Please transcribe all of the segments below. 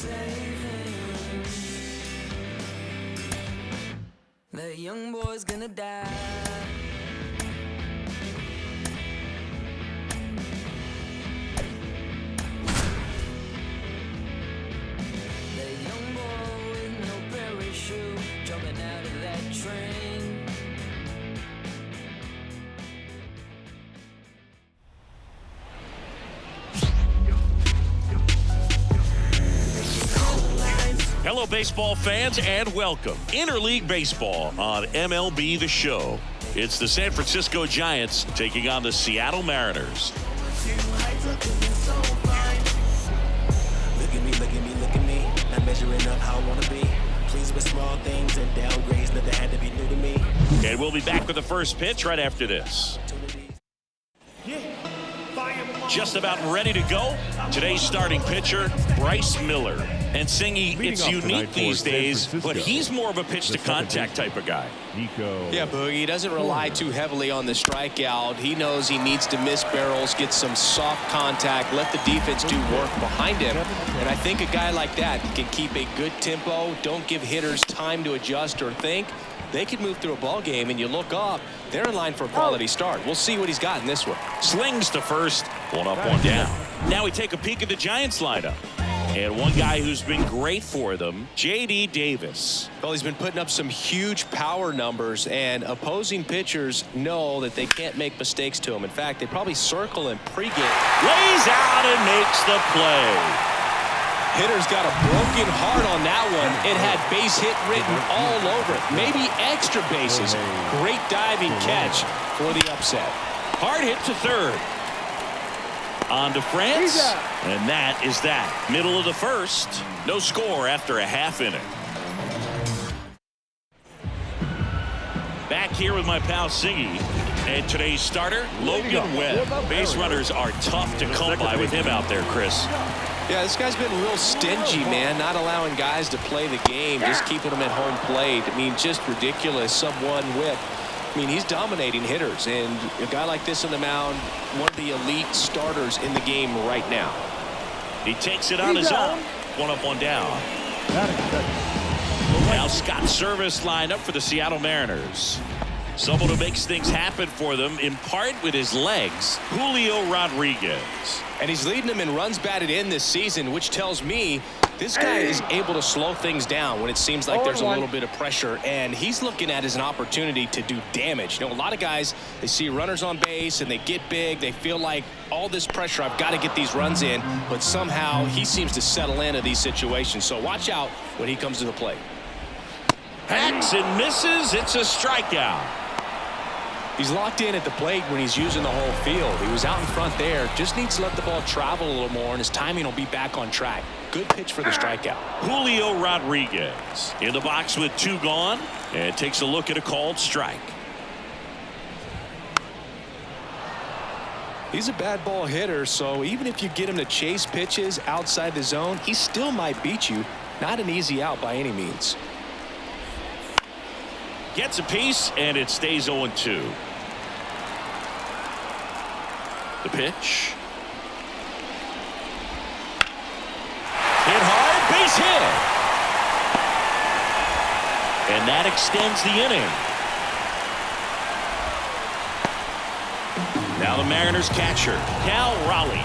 The young boy's gonna die. The young boy with no parachute jumping out of that train. Hello, baseball fans, and welcome. Interleague Baseball on MLB The Show. It's the San Francisco Giants taking on the Seattle Mariners. Look at me, not measuring up how I want to be. Pleased with small things and downgrades, nothing had to be new to me. And we'll be back with the first pitch right after this. Just about ready to go. Today's starting pitcher, Bryce Miller. And Singy, it's unique these days, but he's more of a pitch-to-contact type of guy. Yeah, Boogie, he doesn't rely too heavily on the strikeout. He knows he needs to miss barrels, get some soft contact, let the defense do work behind him. And I think a guy like that can keep a good tempo, don't give hitters time to adjust or think. They could move through a ball game, and you look up, they're in line for a quality start. We'll see what he's got in this one. Slings to first, one up, one down. Now we take a peek at the Giants lineup. And one guy who's been great for them, J.D. Davis. Well, he's been putting up some huge power numbers, and opposing pitchers know that they can't make mistakes to him. In fact, they probably circle him pregame. Lays out and makes the play. Hitter's got a broken heart on that one. It had base hit written all over it. Maybe extra bases. Great diving catch for the upset. Hard hit to third. On to France, and that is that. Middle of the first. No score after a half inning. Back here with my pal Singy. And today's starter, Logan Webb. Base runners are tough to come by with him out there, Chris. Yeah, this guy's been real stingy, man. Not allowing guys to play the game, just keeping them at home plate. I mean, just ridiculous. Sub-1 whip. I mean, he's dominating hitters, and a guy like this on the mound, one of the elite starters in the game right now. He takes it on his own. One up, one down. Now Scott Service lined up for the Seattle Mariners. Someone who makes things happen for them, in part with his legs, Julio Rodriguez. And he's leading them in runs batted in this season, which tells me this guy is able to slow things down when it seems like there's a little bit of pressure, and he's looking at it as an opportunity to do damage. You know, a lot of guys, they see runners on base and they get big. They feel like all this pressure, I've got to get these runs in, but somehow he seems to settle into these situations. So watch out when he comes to the plate. Hacks and misses. It's a strikeout. He's locked in at the plate when he's using the whole field. He was out in front there. Just needs to let the ball travel a little more, and his timing will be back on track. Good pitch for the strikeout. Julio Rodriguez in the box with two gone, and takes a look at a called strike. He's a bad ball hitter, so even if you get him to chase pitches outside the zone, he still might beat you. Not an easy out by any means. Gets a piece, and it stays 0-2. The pitch. Hit hard, base hit. And that extends the inning. Now the Mariners catcher, Cal Raleigh.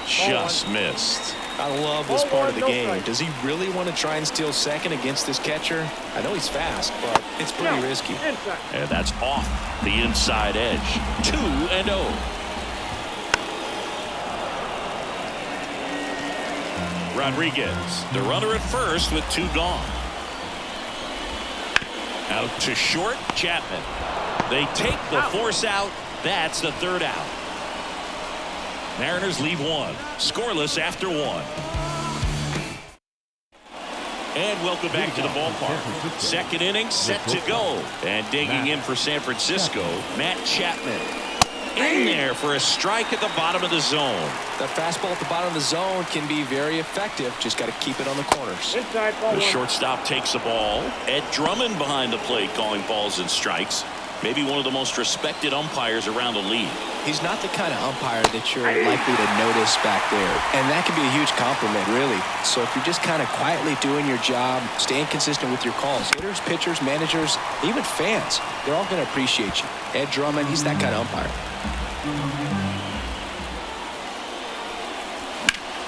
Just missed. I love this part of the game. Does he really want to try and steal second against this catcher? I know he's fast, but it's pretty risky. And that's off the inside edge. 2-0. Rodriguez, the runner at first with two gone. Out to short, Chapman. They take the force out. That's the third out. Mariners leave one. Scoreless after one. And welcome back to the ballpark. Second inning set to go. And digging in for San Francisco, Matt Chapman. In there for a strike at the bottom of the zone. That fastball at the bottom of the zone can be very effective. Just got to keep it on the corners. The shortstop takes the ball. Ed Drummond behind the plate calling balls and strikes. maybe one of the most respected umpires around the league. He's not the kind of umpire that you're likely to notice back there. And that can be a huge compliment, really. So if you're just kind of quietly doing your job, staying consistent with your calls, hitters, pitchers, managers, even fans, they're all going to appreciate you. Ed Drummond, he's that kind of umpire.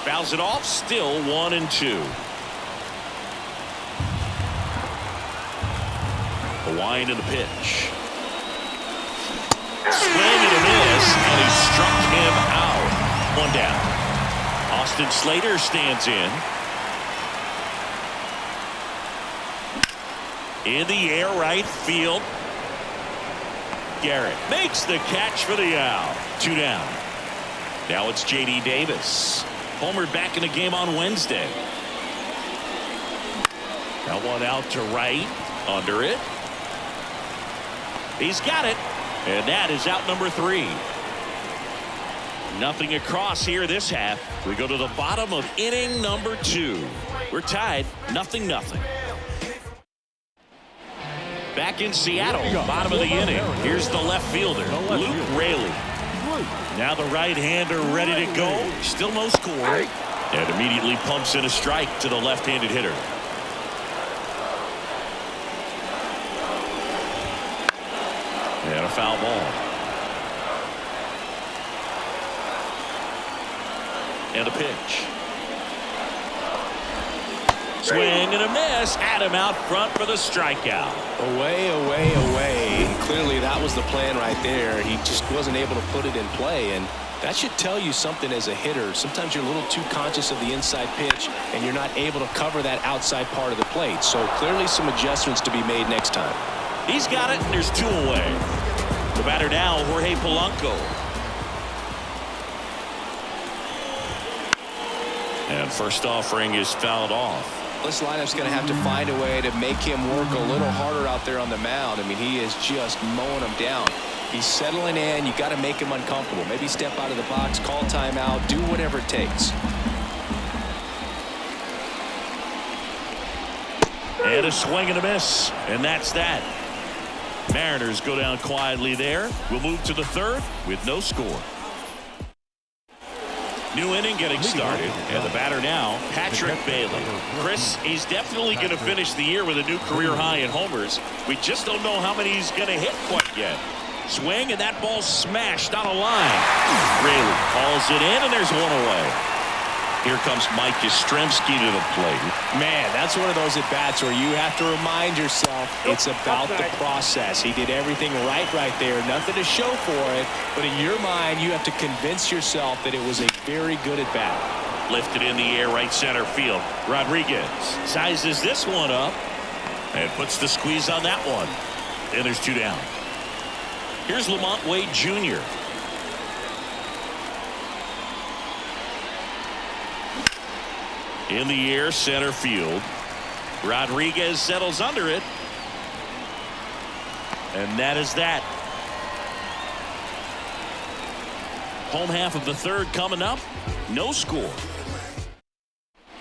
Fouls it off, still 1-2. The wind and the pitch. Swing and a miss, and he struck him out. One down. Austin Slater stands in. In the air, right field. Garrett makes the catch for the out. 2 down. Now it's J.D. Davis. Homer back in the game on Wednesday. That one out to right. Under it. He's got it. And that is out number 3. Nothing across here this half. We go to the bottom of inning number 2. We're tied 0-0. Back in Seattle, bottom of the inning. Here's the left fielder, Luke Raley. Now the right-hander ready to go. Still no score. And immediately pumps in a strike to the left-handed hitter. And a foul ball. And a pitch. Swing and a miss. Adam out front for the strikeout. Away, away, away. And clearly that was the plan right there. He just wasn't able to put it in play. And that should tell you something as a hitter. Sometimes you're a little too conscious of the inside pitch and you're not able to cover that outside part of the plate. So clearly some adjustments to be made next time. He's got it. There's 2 away. The batter now, Jorge Polanco. And first offering is fouled off. This lineup's going to have to find a way to make him work a little harder out there on the mound. I mean, he is just mowing them down. He's settling in. You got to make him uncomfortable. Maybe step out of the box, call timeout, do whatever it takes. And a swing and a miss. And that's that. Mariners go down quietly there. We'll move to the 3rd with no score. New inning getting started, and the batter now, Patrick Bailey. Chris, he's definitely going to finish the year with a new career high in homers. We just don't know how many he's going to hit quite yet. Swing, and that ball smashed on a line. Raley calls it in, and there's 1 away. Here comes Mike Yastrzemski to the plate. Man, that's one of those at-bats where you have to remind yourself it's about the process. He did everything right there. Nothing to show for it. But in your mind, you have to convince yourself that it was a very good at-bat. Lifted in the air, right center field. Rodriguez sizes this one up and puts the squeeze on that one. And there's 2 down. Here's Lamont Wade Jr. In the air, center field. Rodriguez settles under it. And that is that. Home half of the 3rd coming up. No score.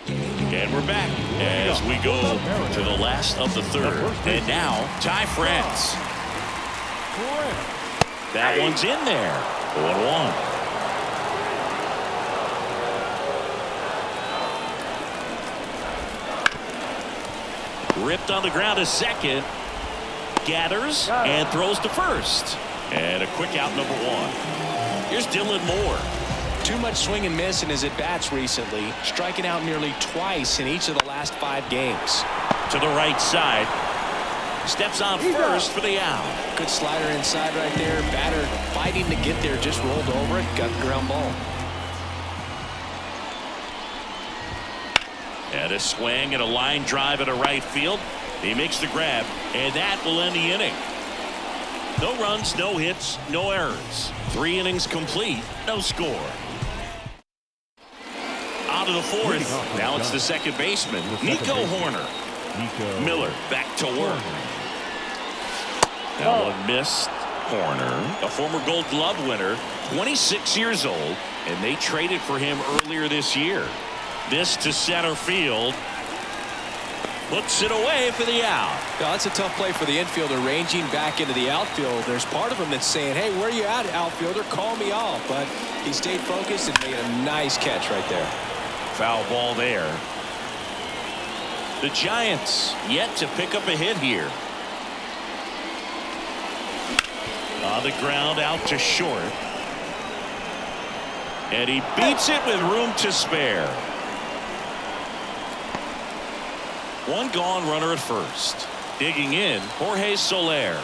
And we're back as we go to the last of the 3rd. And now, Ty France. That one's in there. 1-1. Ripped on the ground to second. Gathers and throws to first. And a quick out, number 1. Here's Dylan Moore. Too much swing and miss in his at-bats recently, striking out nearly twice in each of the last 5 games. To the right side. Steps on first for the out. Good slider inside right there. Batter fighting to get there, just rolled over it, got the ground ball. And a swing and a line drive at a right field. He makes the grab, and that will end the inning. No runs, no hits, no errors. 3 innings complete, no score. On to the 4th. Now it's the second baseman, Nico Horner. Miller back to work. That one missed. Horner, a former Gold Glove winner, 26 years old, and they traded for him earlier this year. This to center field. puts it away for the out. Now, that's a tough play for the infielder, ranging back into the outfield. There's part of him that's saying, hey, where you at, outfielder? Call me off. But he stayed focused and made a nice catch right there. Foul ball there. The Giants yet to pick up a hit here. On the ground, out to short. And he beats it with room to spare. One gone, runner at first. Digging in, Jorge Soler.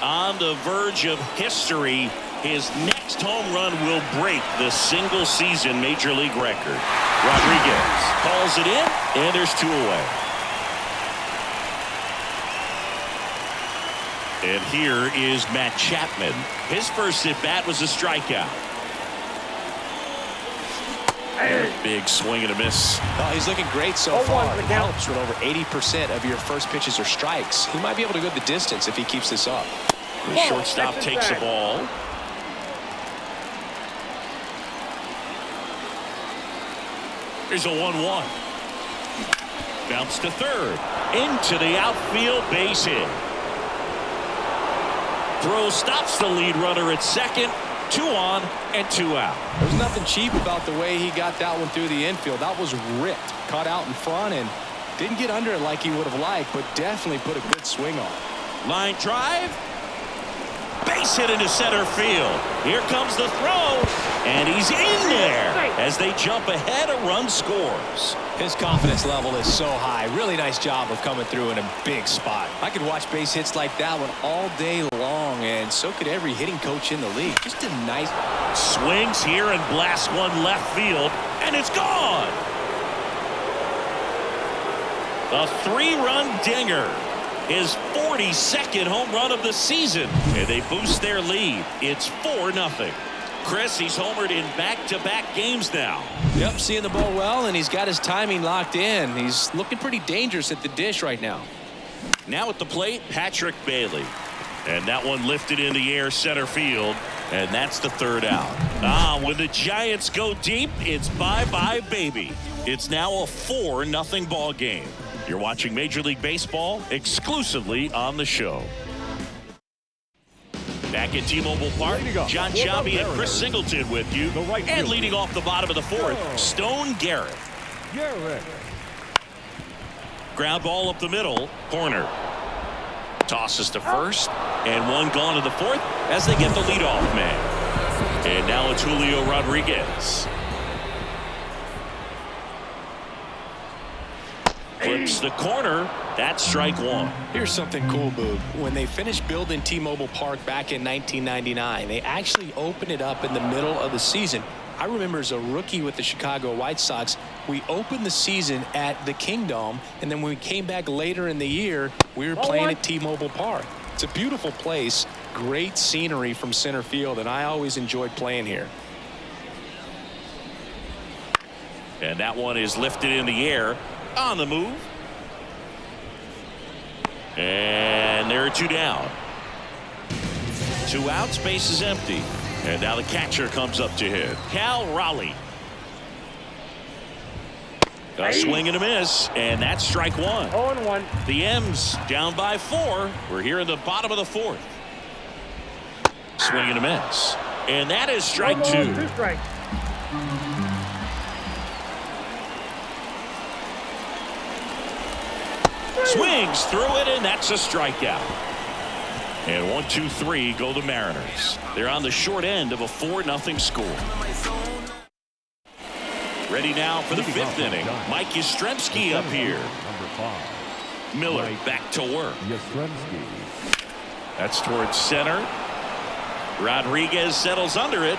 On the verge of history, his next home run will break the single-season Major League record. Rodriguez calls it in, and there's 2 away. And here is Matt Chapman. His first at-bat was a strikeout. Big swing and a miss. Oh, he's looking great so far. It helps when over 80% of your first pitches are strikes. He might be able to go the distance if he keeps this up. The shortstop takes the ball. Here's a 1-1. Bounce to third. Into the outfield, base hit. Throw stops the lead runner at second. 2 on and 2 out. There's nothing cheap about the way he got that one through the infield. That was ripped. Caught out in front and didn't get under it like he would have liked, but definitely put a good swing on. Line drive. Base hit into center field. Here comes the throw. And he's in there. As they jump ahead, a run scores. His confidence level is so high. Really nice job of coming through in a big spot. I could watch base hits like that one all day long, and so could every hitting coach in the league. Just a nice swings here and blasts one left field, and it's gone. A 3-run dinger. His 42nd home run of the season, and they boost their lead. It's 4-0. Chris, he's homered in back-to-back games now. Yep, seeing the ball well, and he's got his timing locked in. He's looking pretty dangerous at the dish right now. Now at the plate, Patrick Bailey. And that one lifted in the air center field, and that's the 3rd out. When the Giants go deep, it's bye-bye, baby. It's now a 4-0 ball game. You're watching Major League Baseball exclusively on the show. Back at T-Mobile Park, John Sciambi and Chris Singleton with you. And leading off the bottom of the 4th, Stone Garrett. Ground ball up the middle, corner. Tosses to first, and one gone to the 4th as they get the leadoff man. And now it's Julio Rodriguez. Flips the corner. That's strike 1. Here's something cool, Boog. When they finished building T-Mobile Park back in 1999, they actually opened it up in the middle of the season. I remember as a rookie with the Chicago White Sox, we opened the season at the Kingdome, and then when we came back later in the year, we were playing at T-Mobile Park. It's a beautiful place, great scenery from center field, and I always enjoyed playing here. And that one is lifted in the air. On the move. And there are 2 down. 2 outs, base is empty. And now the catcher comes up to hit. Cal Raleigh. A swing and a miss, and that's strike 1. 0-1. The M's down by 4. We're here in the bottom of the 4th. Swing and a miss. And that is strike 2. 2 strikes. Swings through it, and that's a strikeout. And 1, 2, 3 go the Mariners. They're on the short end of a 4-0 score. Ready now for the 5th inning. Mike Yastrzemski up here. Miller back to work. That's towards center. Rodriguez settles under it.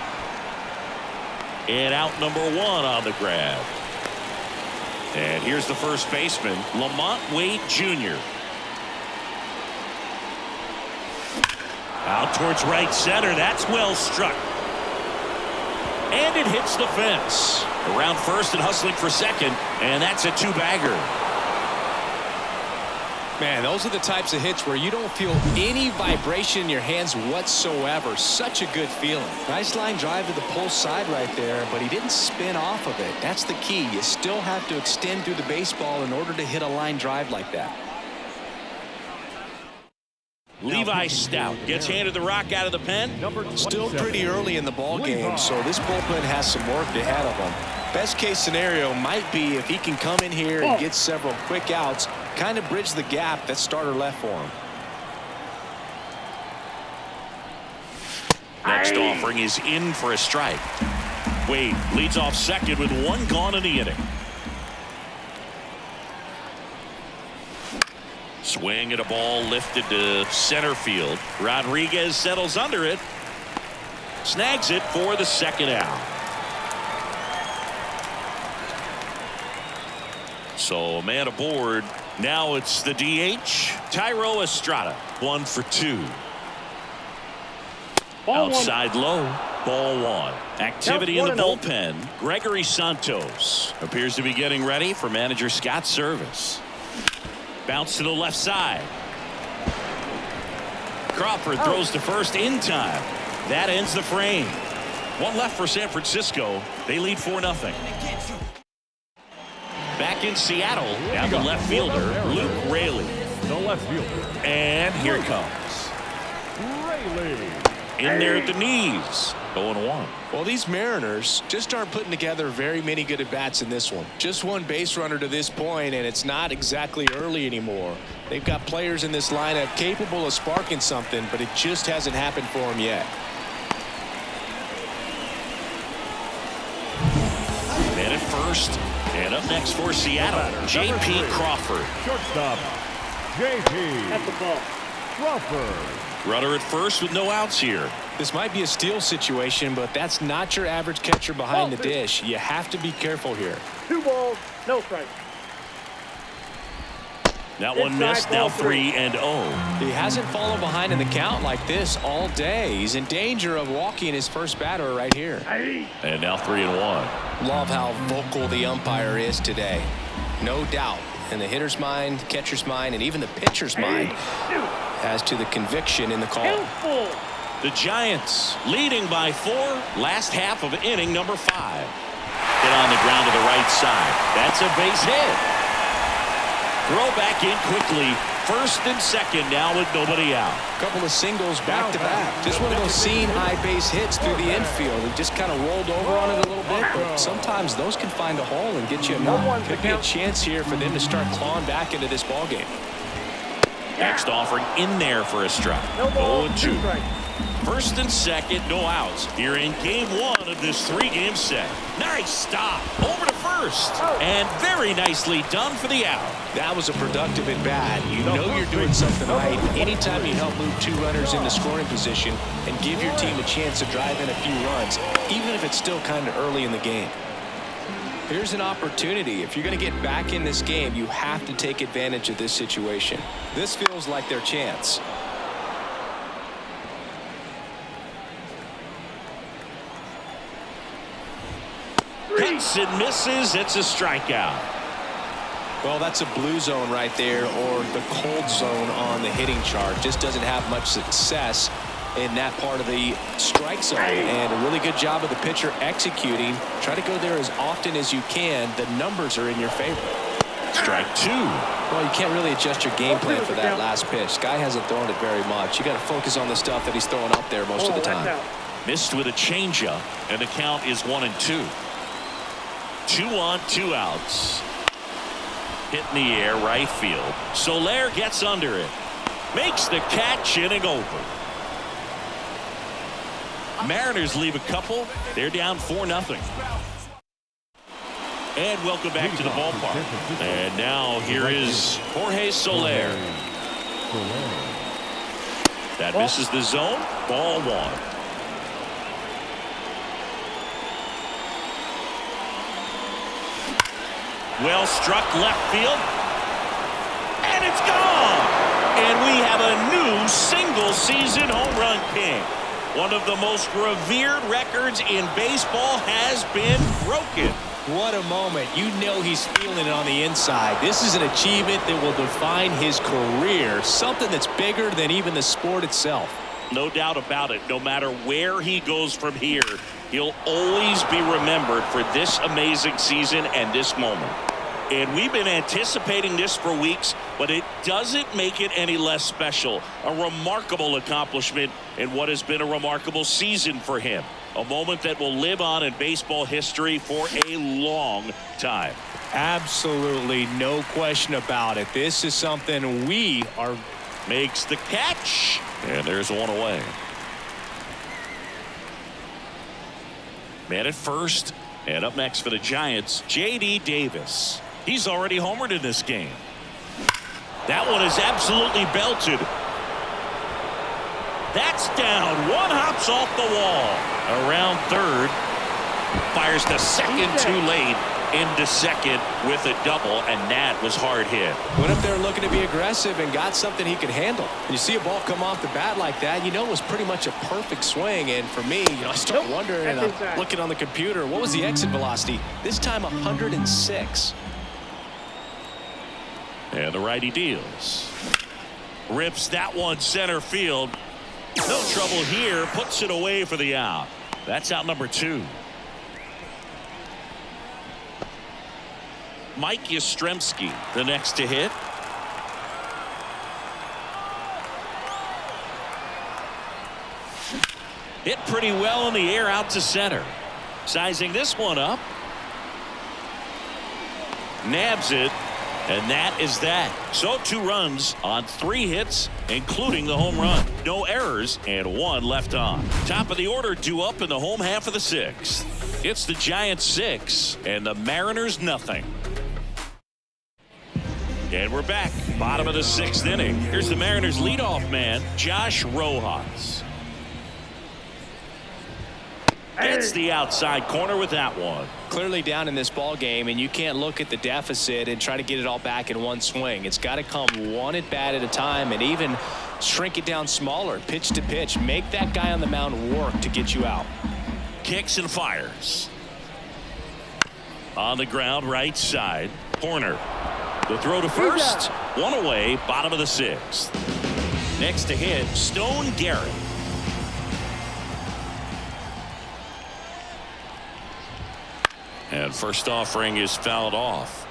And out number 1 on the grab. And here's the first baseman, Lamont Wade Jr. Out towards right center. That's well struck. And it hits the fence. Around first and hustling for second. And that's a 2-bagger. Man, those are the types of hits where you don't feel any vibration in your hands whatsoever. Such a good feeling. Nice line drive to the pull side right there, but he didn't spin off of it. That's the key. You still have to extend through the baseball in order to hit a line drive like that. Levi Stout gets handed the rock out of the pen. Still pretty early in the ball game, so this bullpen has some work ahead of him. Best case scenario might be if he can come in here and get several quick outs, kind of bridge the gap that starter left for him. Next offering is in for a strike. Wade leads off second with one gone in the inning. Swing at a ball lifted to center field. Rodriguez settles under it. Snags it for the second out. So a man aboard. Now it's the DH, Tyro Estrada. 1 for 2. Outside low. Ball 1. Activity in the bullpen. Gregory Santos appears to be getting ready for manager Scott's service. Bounce to the left side. Crawford throws to first in time. That ends the frame. One left for San Francisco. They lead 4-0. Back in Seattle, now the left fielder, Luke Raley. The left fielder. And here it comes. Raley. In there at the knees. 0-1. Well, these Mariners just aren't putting together very many good at-bats in this one. Just one base runner to this point, and it's not exactly early anymore. They've got players in this lineup capable of sparking something, but it just hasn't happened for them yet. Man at first. And up next for Seattle, J.P. Crawford. Shortstop, J.P. At the ball. Crawford. Runner at first with no outs here. This might be a steal situation, but that's not your average catcher behind the dish. You have to be careful here. 2 balls, no strike. That one missed. Now 3-0. He hasn't fallen behind in the count like this all day. He's in danger of walking his first batter right here. And now 3-1. Love how vocal the umpire is today. No doubt in the hitter's mind, catcher's mind, and even the pitcher's mind as to the conviction in the call. The Giants leading by 4. Last half of inning number 5. Hit on the ground to the right side. That's a base hit. Throw back in quickly. First and second now with nobody out. Couple of singles back to back. Just one of those seen high base hits through the infield. He just kind of rolled over on it a little bit, but sometimes those can find a hole and get you a knock. Could be a chance here for them to start clawing back into this ball game. Next offering in there for a strike. 0-2. First and second, no outs here in game 1 of this 3-game set. Nice stop over to first, and very nicely done for the out. That was a productive at bat. You know you're doing something right anytime you help move 2 runners into scoring position and give your team a chance to drive in a few runs, even if it's still kind of early in the game. Here's an opportunity. If you're going to get back in this game, you have to take advantage of this situation. This feels like their chance. Hits and misses. It's a strikeout. Well, that's a blue zone right there, or the cold zone on the hitting chart. Just doesn't have much success in that part of the strike zone, and a really good job of the pitcher executing. Try to go there as often as you can. The numbers are in your favor. Strike 2. Well, you can't really adjust your game plan for that last pitch. Guy hasn't thrown it very much. You got to focus on the stuff that he's throwing up there most of the time. Missed with a changeup, and the count is 1-2. 2 on, 2 outs. Hit in the air, right field. Soler gets under it. Makes the catch, inning over. Mariners leave a couple. They're down 4-0. And welcome back to the ballpark. And now here is Jorge Soler. That misses the zone. Ball 1. Well struck left field. And it's gone. And we have a new single-season home run king. One of the most revered records in baseball has been broken. What a moment. You know he's feeling it on the inside. This is an achievement that will define his career, something that's bigger than even the sport itself. No doubt about it. No matter where he goes from here, he'll always be remembered for this amazing season and this moment. And we've been anticipating this for weeks, but it doesn't make it any less special. A remarkable accomplishment in what has been a remarkable season for him. A moment that will live on in baseball history for a long time. Absolutely no question about it. This is something we are. Makes the catch, and there's one away. Man at first, and up next for the Giants, J.D. Davis. He's already homered in this game. That one is absolutely belted. That's down. One hops off the wall. Around third. Fires to second too late. Into second with a double, and that was hard hit. Went up there looking to be aggressive and got something he could handle. When you see a ball come off the bat like that, you know it was pretty much a perfect swing. And for me, I start wondering, and I'm looking on the computer, what was the exit velocity? This time 106. And the righty deals. Rips that one center field. No trouble here. Puts it away for the out. That's out number 2. Mike Yastrzemski, the next to hit. Hit pretty well in the air out to center. Sizing this one up. Nabs it. And that is that. So 2 runs on 3 hits, including the home run. No errors and 1 left on. Top of the order due up in the home half of the 6th. It's the Giants 6 and the Mariners nothing. And we're back. Bottom of the 6th inning. Here's the Mariners leadoff man, Josh Rojas. Gets the outside corner with that one. Clearly down in this ball game, and you can't look at the deficit and try to get it all back in one swing. It's got to come one at bat at a time, and even shrink it down smaller, pitch to pitch. Make that guy on the mound work to get you out. Kicks and fires. On the ground, right side. Horner. The throw to first. 1 away, bottom of the 6th. Next to hit, Stone Garrett. And first offering is fouled off.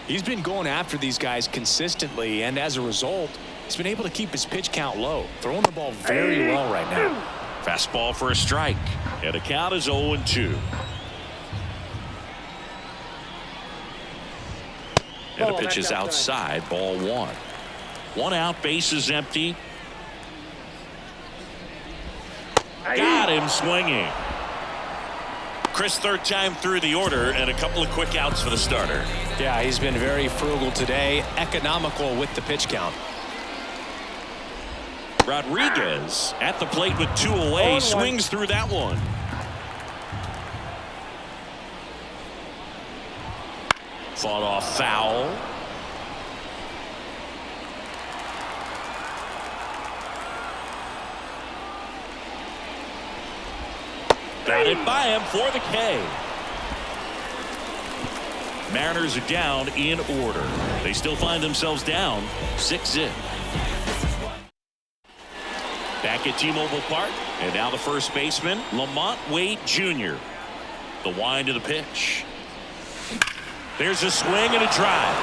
He's been going after these guys consistently, and as a result, he's been able to keep his pitch count low. Throwing the ball very well right now. Fastball for a strike. And the count is 0-2. And the pitch is outside. Ball 1. 1 out. Bases empty. Got him swinging. Chris, 3rd time through the order, and a couple of quick outs for the starter. Yeah, he's been very frugal today. Economical with the pitch count. Rodriguez at the plate with 2 away. Swings through that one. Fought off foul. Got it by him for the K. Mariners are down in order. They still find themselves down 6-0. Back at T-Mobile Park, and now the first baseman, Lamont Wade Jr. The wind of the pitch. There's a swing and a drive.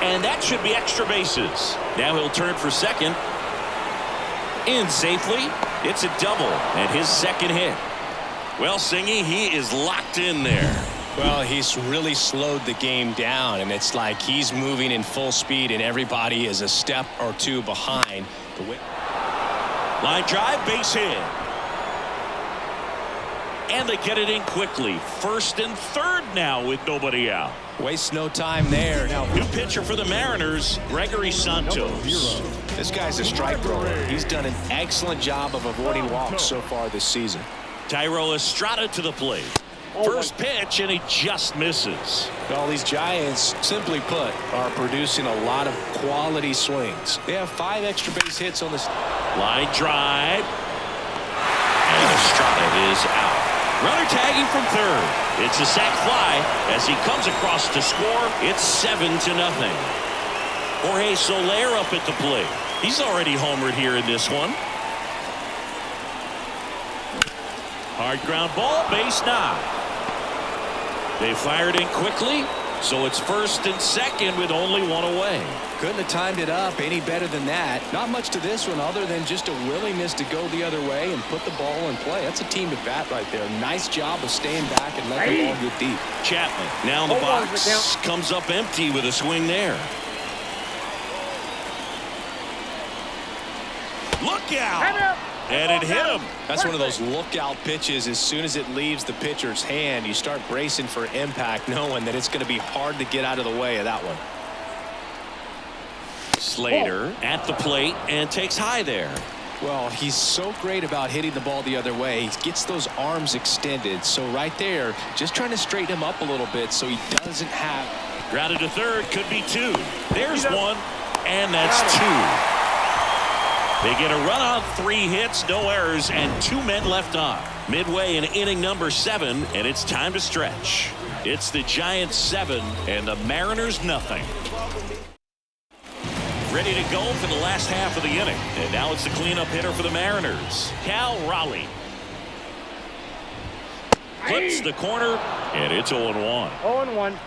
And that should be extra bases. Now he'll turn for second. In safely. It's a double and his 2nd hit. Well, Singy, he is locked in there. Well, he's really slowed the game down, and it's like he's moving in full speed, and everybody is a step or 2 behind. Line drive, base hit. And they get it in quickly. 1st and 3rd now with nobody out. Waste no time there. Now, new pitcher for the Mariners, Gregory Santos. This guy's a strike thrower. He's done an excellent job of avoiding walks so far this season. Thairo Estrada to the plate. First pitch, and he just misses. Well, these Giants, simply put, are producing a lot of quality swings. They have 5 extra base hits on this. Line drive. And Estrada is out. Runner tagging from third. It's a sac fly as he comes across to score. It's 7-0. Jorge Soler up at the plate. He's already homered here in this one. Hard ground ball, base knock. They fired in quickly, so it's first and second with only one away. Couldn't have timed it up any better than that. Not much to this one other than just a willingness to go the other way and put the ball in play. That's a team to bat right there. Nice job of staying back and letting the ball get deep. Chapman now in the box, comes up empty with a swing there. Look out! And it hit him. That's one of those lookout pitches. As soon as it leaves the pitcher's hand, you start bracing for impact, knowing that it's going to be hard to get out of the way of that one. Slater at the plate and takes high there. Well, he's so great about hitting the ball the other way. He gets those arms extended. So right there, just trying to straighten him up a little bit so he doesn't have. Grounded to third, could be two. There's one, and that's two. They get a run on 3 hits, no errors, and 2 men left on. Midway in inning number 7, and it's time to stretch. It's the Giants 7 and the Mariners nothing. Ready to go for the last half of the inning. And now it's the cleanup hitter for the Mariners, Cal Raleigh. Clips the corner, and it's 0-1. 0-1.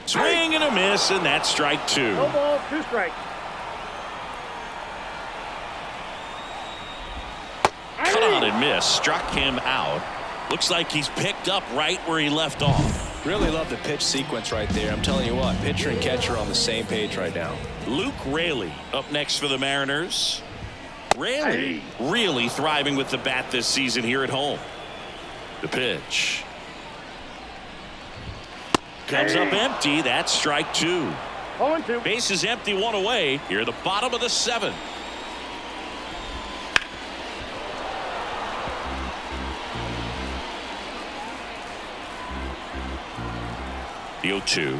Swing and a miss, and that's strike 2. No ball, 2 strikes. Cut on and miss, struck him out. Looks like he's picked up right where he left off. Really love the pitch sequence right there. I'm telling you what, pitcher and catcher on the same page right now. Luke Raley up next for the Mariners. Raley really thriving with the bat this season here at home. The pitch. Comes up empty. That's strike 2. 0-2. Base is empty, 1 away. Here at the bottom of the 7th. The 0-2.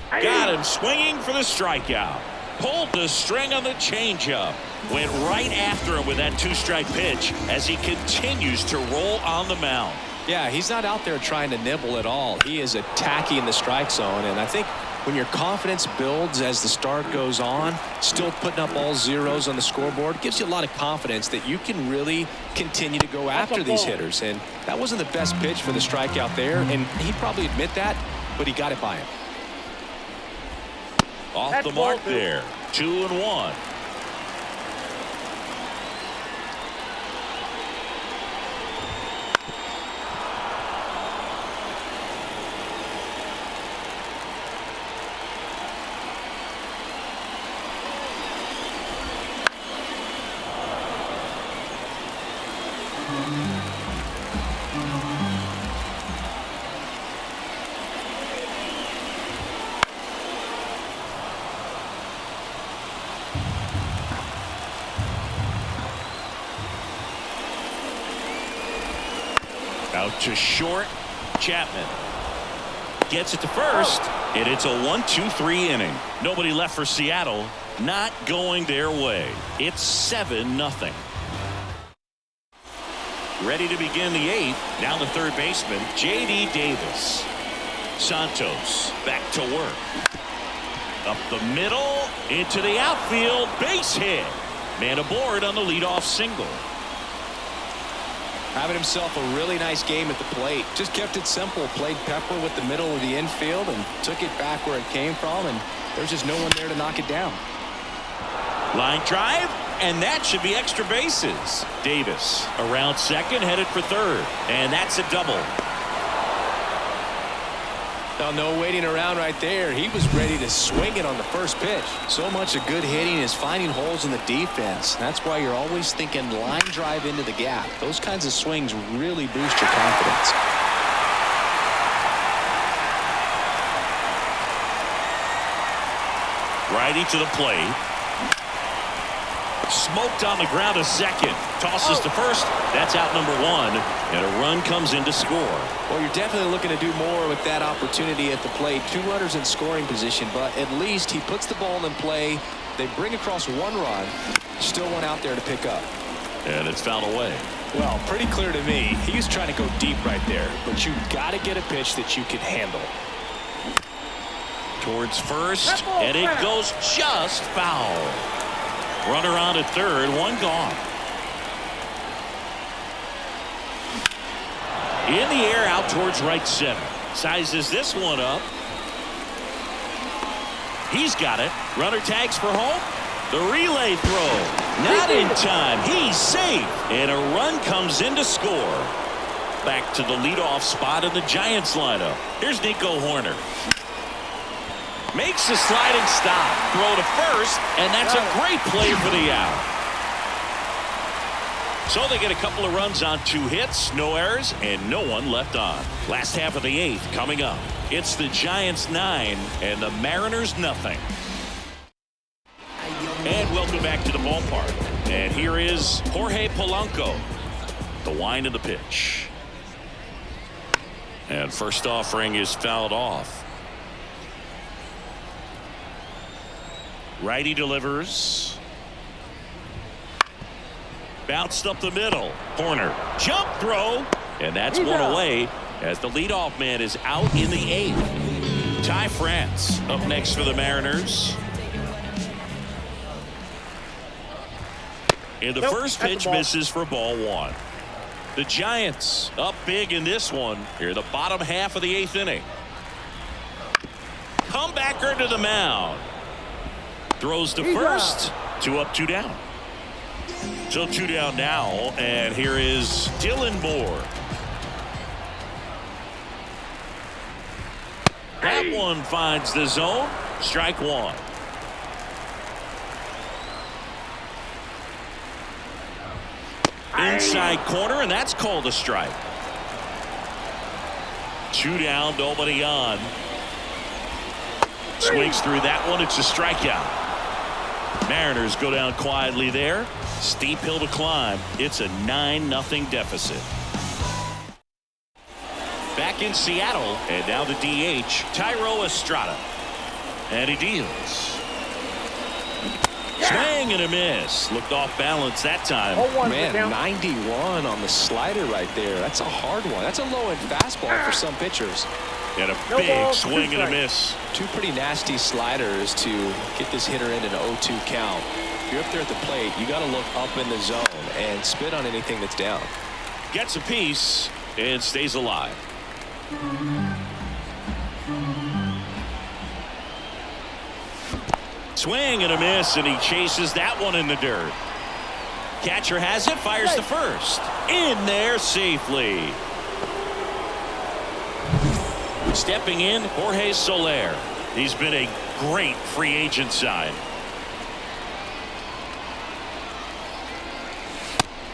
Got him swinging for the strikeout. Pulled the string on the changeup. Went right after him with that 2-strike pitch as he continues to roll on the mound. Yeah, he's not out there trying to nibble at all. He is attacking the strike zone, and I think when your confidence builds as the start goes on, still putting up all zeros on the scoreboard gives you a lot of confidence that you can really continue to go after these hitters. And that wasn't the best pitch for the strikeout there, and he'd probably admit that, but he got it by him. Off the mark there. 2-1. Out to short. Chapman gets it to first, and it's a 1-2-3 inning. Nobody left for Seattle. Not going their way. It's 7-0. Ready to begin the 8th. Now the third baseman, J.D. Davis. Santos back to work. Up the middle, into the outfield, base hit. Man aboard on the leadoff single. Having himself a really nice game at the plate. Just kept it simple. Played pepper with the middle of the infield and took it back where it came from, and there's just no one there to knock it down. Line drive, and that should be extra bases. Davis around second, headed for third, and that's a double. Now, no waiting around right there. He was ready to swing it on the first pitch. So much of good hitting is finding holes in the defense. That's why you're always thinking line drive into the gap. Those kinds of swings really boost your confidence. Righty to the plate. Smoked on the ground a second. Tosses to first. That's out number one. And a run comes in to score. Well, you're definitely looking to do more with that opportunity at the plate. 2 runners in scoring position, but at least he puts the ball in play. They bring across 1 run. Still one out there to pick up. And it's fouled away. Well, pretty clear to me. He's trying to go deep right there, but you've got to get a pitch that you can handle. Towards first, and it goes just foul. Runner on at third, 1 gone. In the air out towards right center. Sizes this one up. He's got it. Runner tags for home. The relay throw. Not in time. He's safe. And a run comes in to score. Back to the leadoff spot in the Giants lineup. Here's Nico Horner. Makes the sliding stop. Throw to first, and that's a great play for the out. So they get a couple of runs on 2 hits, no errors, and no one left on. Last half of the 8th coming up. It's the Giants 9 and the Mariners nothing. And welcome back to the ballpark. And here is Jorge Polanco. The wind of the pitch. And first offering is fouled off. Righty delivers. Bounced up the middle. Horner. Jump throw. And that's one away as the leadoff man is out in the 8th. Ty France up next for the Mariners. And the first pitch misses for ball 1. The Giants up big in this one here, the bottom half of the 8th inning. Comebacker to the mound. Throws to first. 2 up, 2 down. So 2 down now, and here is Dylan Moore. That one finds the zone. Strike 1. Inside corner, and that's called a strike. 2 down, nobody on. Swings through that one. It's a strikeout. Mariners go down quietly there. Steep hill to climb. It's a 9-0 deficit. Back in Seattle, and now the DH, Tyro Estrada. And he deals. Swing and a miss. Looked off balance that time. Man, 91 on the slider right there. That's a hard one. That's a low-end fastball for some pitchers. And a big swing and a miss. 2 pretty nasty sliders to get this hitter in an 0-2 count. If you're up there at the plate, you got to look up in the zone and spit on anything that's down. Gets a piece and stays alive. Swing and a miss, and he chases that one in the dirt. Catcher has it, fires to first. In there safely. Stepping in, Jorge Soler. He's been a great free agent sign.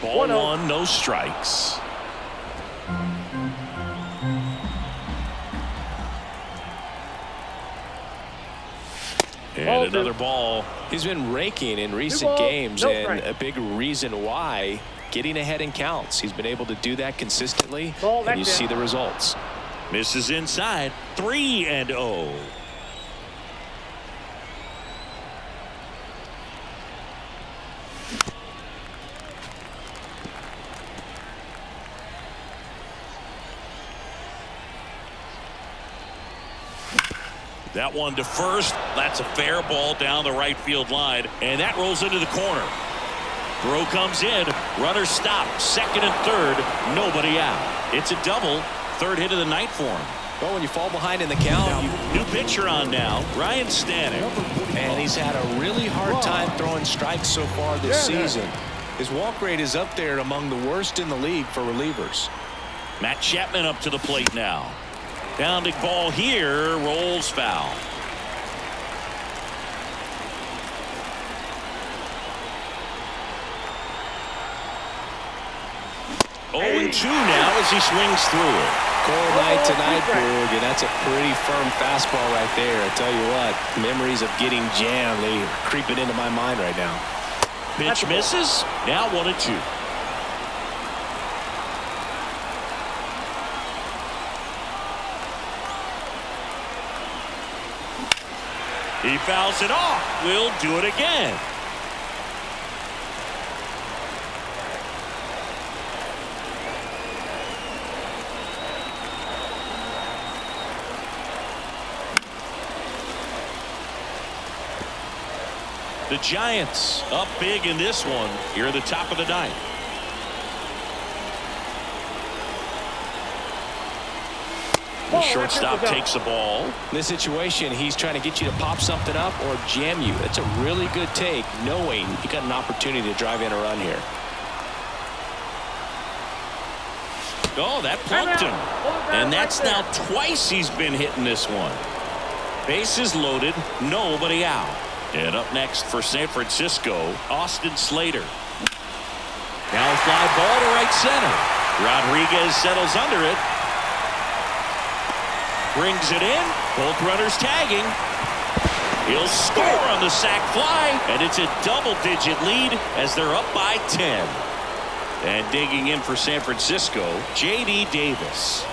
Ball 1, no strikes. And another ball. He's been raking in recent games, and a big reason why, getting ahead in counts. He's been able to do that consistently, and you see the results. Misses inside. 3-0. That one to first. That's a fair ball down the right field line, and that rolls into the corner. Throw comes in. Runner stopped. Second and third. Nobody out. It's a double. 3rd hit of the night for him. Well, when you fall behind in the count, new pitcher on now, Ryan Stanek. And he's had a really hard time throwing strikes so far this season. His walk rate is up there among the worst in the league for relievers. Matt Chapman up to the plate now. Pounding ball here, rolls foul. Oh, 2 now as he swings through it. Cold night tonight, Boog, and that's a pretty firm fastball right there. I tell you what, memories of getting jammed, they are creeping into my mind right now. Pitch misses. Now 1-2. He fouls it off. We'll do it again. The Giants up big in this one here at the top of the ninth. The shortstop takes the ball. In this situation, he's trying to get you to pop something up or jam you. That's a really good take, knowing you got an opportunity to drive in a run here. Oh, that plunked him. And that's now twice he's been hitting this one. Bases loaded, nobody out. And up next for San Francisco, Austin Slater. Now a fly ball to right center. Rodriguez settles under it. Brings it in. Both runners tagging. He'll score on the sac fly. And it's a double-digit lead as they're up by 10. And digging in for San Francisco, J.D. Davis.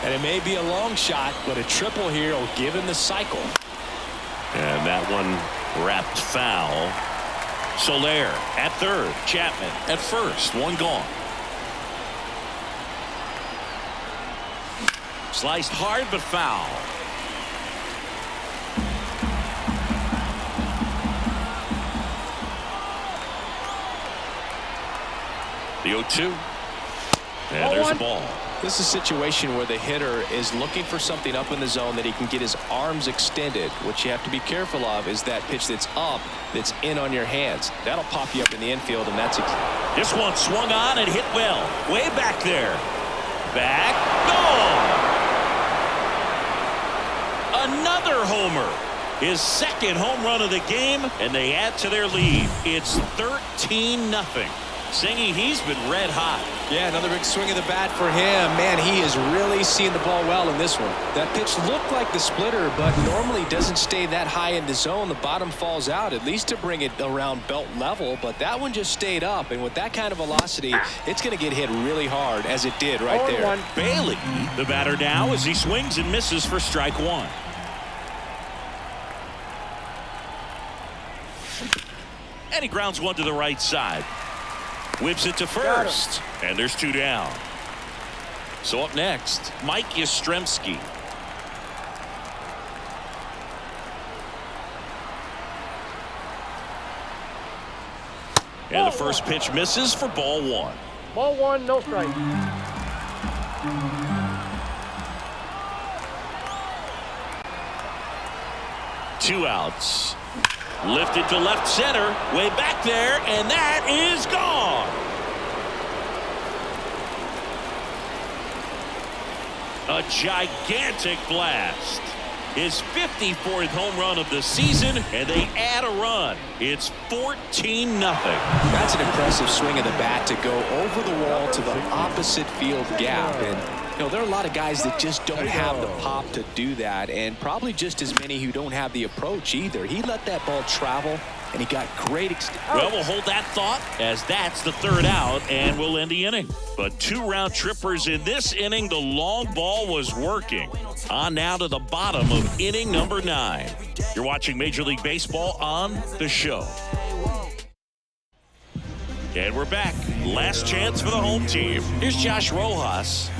And it may be a long shot, but a triple here will give him the cycle. And that one wrapped foul. Soler at third. Chapman at first. One gone. Sliced hard but foul. The 0-2. And there's the ball. This is a situation where the hitter is looking for something up in the zone that he can get his arms extended. What you have to be careful of is that pitch that's up, that's in on your hands. That'll pop you up in the infield, and that's this one swung on and hit well. Way back there. Back. Gone. Another homer. His second home run of the game, and they add to their lead. It's 13-0. Singy, he's been red hot. Yeah, another big swing of the bat for him. Man, he is really seeing the ball well in this one. That pitch looked like the splitter, but normally doesn't stay that high in the zone. The bottom falls out, at least to bring it around belt level, but that one just stayed up, and with that kind of velocity, it's going to get hit really hard, as it did right there. Bailey, the batter now, as he swings and misses for strike one. And he grounds one to the right side. Whips it to first. And there's two down. So up next, Mike Yastrzemski. And the first pitch misses for ball one. Ball one, no strike. Two outs. Lifted to left center, way back there, and that is gone. A gigantic blast. His 54th home run of the season, and they add a run. It's 14-0. That's an impressive swing of the bat to go over the wall to the opposite field gap. And you know, there are a lot of guys that just don't have the pop to do that, and probably just as many who don't have the approach either. He let that ball travel, and he got great Well, we'll hold that thought, as that's the third out, and we'll end the inning. But two round trippers in this inning. The long ball was working. On now to the bottom of inning number 9. You're watching Major League Baseball on The Show. And we're back. Last chance for the home team. Here's Josh Rojas.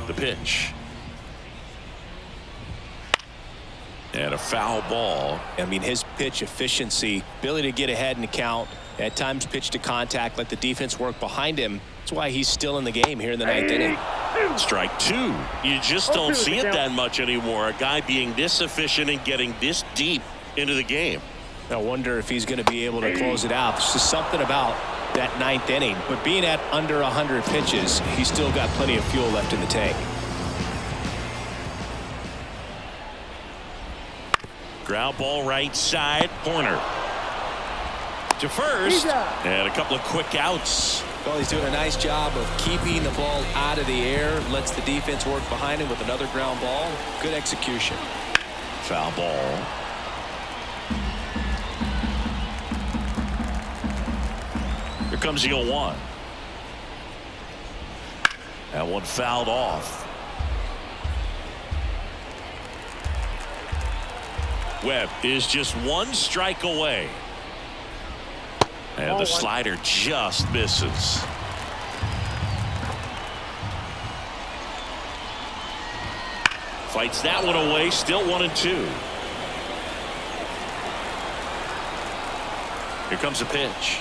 The pitch. And a foul ball. I mean, his pitch efficiency, ability to get ahead in the count, at times pitch to contact, let the defense work behind him. That's why he's still in the game here in the 9th inning. Strike two. You just don't see it that much anymore. A guy being this efficient and getting this deep into the game. I wonder if he's going to be able to close it out. There's just something about that 9th inning, but being at under 100 pitches, he's still got plenty of fuel left in the tank. Ground ball right side. Corner to first, and a couple of quick outs. Well, he's doing a nice job of keeping the ball out of the air, lets the defense work behind him with another ground ball. Good execution. Foul ball. comes the 0-1. That one fouled off. Webb is just one strike away. And the slider just misses. Fights that one away. Still 1-2. Here comes a pitch.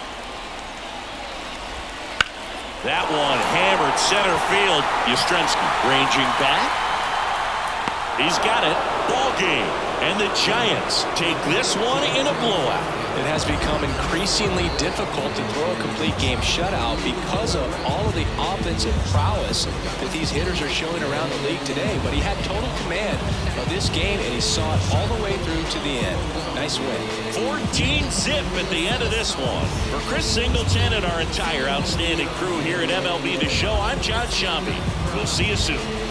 That one hammered center field. Yastrzemski ranging back. He's got it. Ball game. And the Giants take this one in a blowout. It has become increasingly difficult to throw a complete game shutout because of all of the offensive prowess that these hitters are showing around the league today. But he had total command of this game, and he saw it all the way through to the end. Nice win. 14-zip at the end of this one. For Chris Singleton and our entire outstanding crew here at MLB The Show, I'm John Shambi. We'll see you soon.